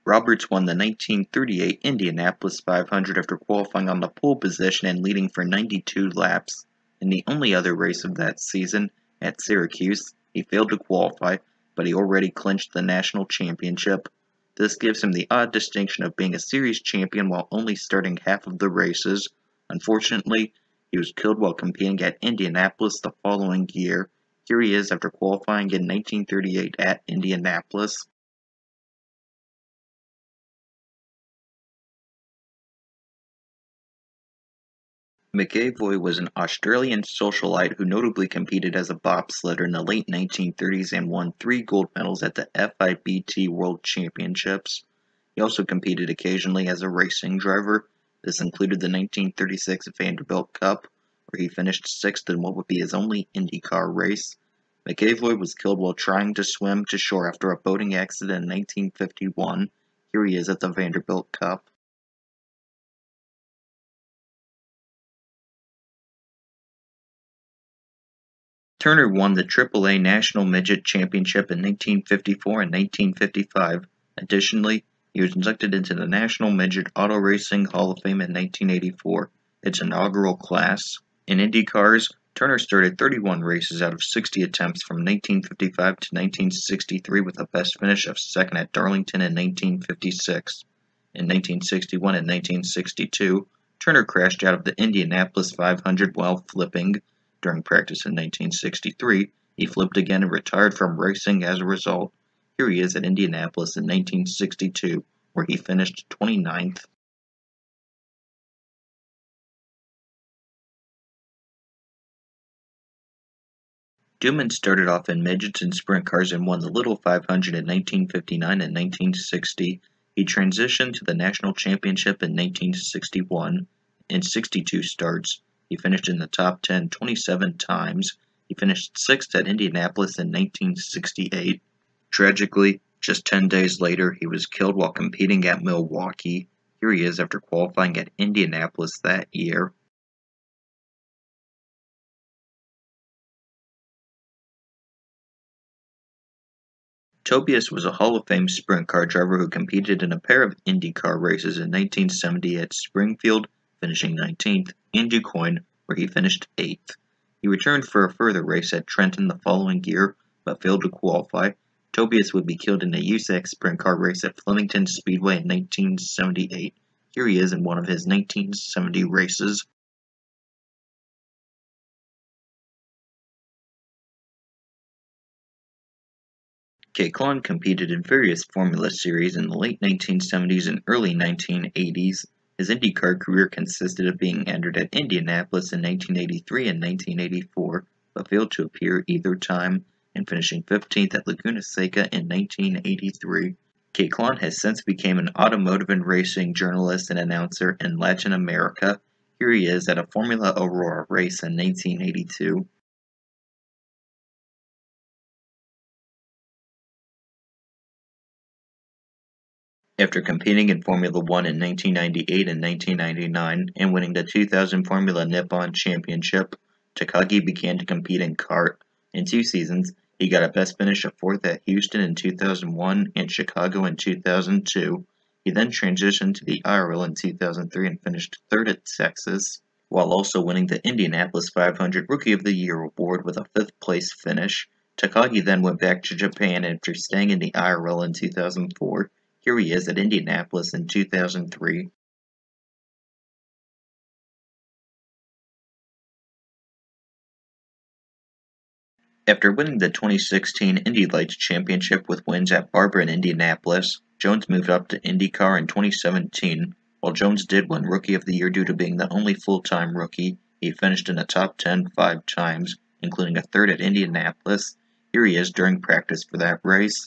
Roberts won the 1938 Indianapolis 500 after qualifying on the pole position and leading for 92 laps. In the only other race of that season, at Syracuse, he failed to qualify, but he already clinched the national championship. This gives him the odd distinction of being a series champion while only starting half of the races. Unfortunately, he was killed while competing at Indianapolis the following year. Here he is after qualifying in 1938 at Indianapolis. McEvoy was an Australian socialite who notably competed as a bobsledder in the late 1930s and won 3 gold medals at the FIBT World Championships. He also competed occasionally as a racing driver. This included the 1936 Vanderbilt Cup, where he finished 6th in what would be his only IndyCar race. McEvoy was killed while trying to swim to shore after a boating accident in 1951. Here he is at the Vanderbilt Cup. Turner won the AAA National Midget Championship in 1954 and 1955. Additionally, he was inducted into the National Midget Auto Racing Hall of Fame in 1984, its inaugural class. In IndyCars, Turner started 31 races out of 60 attempts from 1955 to 1963 with a best finish of 2nd at Darlington in 1956. In 1961 and 1962, Turner crashed out of the Indianapolis 500 while flipping. During practice in 1963, he flipped again and retired from racing as a result. Here he is at Indianapolis in 1962, where he finished 29th. Duman started off in midgets and sprint cars and won the Little 500 in 1959 and 1960. He transitioned to the national championship in 1961. In 62 starts, he finished in the top 10 27 times. He finished 6th at Indianapolis in 1968. Tragically, just 10 days later, he was killed while competing at Milwaukee. Here he is after qualifying at Indianapolis that year. Tobias was a Hall of Fame sprint car driver who competed in a pair of IndyCar races in 1970 at Springfield, finishing 19th, and DuQuoin, where he finished 8th. He returned for a further race at Trenton the following year, but failed to qualify. Tobias would be killed in a USAC sprint car race at Flemington Speedway in 1978. Here he is in one of his 1970 races. Koechlin competed in various Formula Series in the late 1970s and early 1980s. His IndyCar career consisted of being entered at Indianapolis in 1983 and 1984, but failed to appear either time, and finishing 15th at Laguna Seca in 1983. Koechlin has since become an automotive and racing journalist and announcer in Latin America. Here he is at a Formula Aurora race in 1982. After competing in Formula One in 1998 and 1999 and winning the 2000 Formula Nippon Championship, Takagi began to compete in kart. In 2 seasons, he got a best finish of 4th at Houston in 2001 and Chicago in 2002. He then transitioned to the IRL in 2003 and finished 3rd at Texas, while also winning the Indianapolis 500 Rookie of the Year award with a 5th place finish. Takagi then went back to Japan after staying in the IRL in 2004. Here he is at Indianapolis in 2003. After winning the 2016 Indy Lights Championship with wins at Barber and Indianapolis, Jones moved up to IndyCar in 2017. While Jones did win Rookie of the Year due to being the only full-time rookie, he finished in the top 10 5 times, including a 3rd at Indianapolis. Here he is during practice for that race.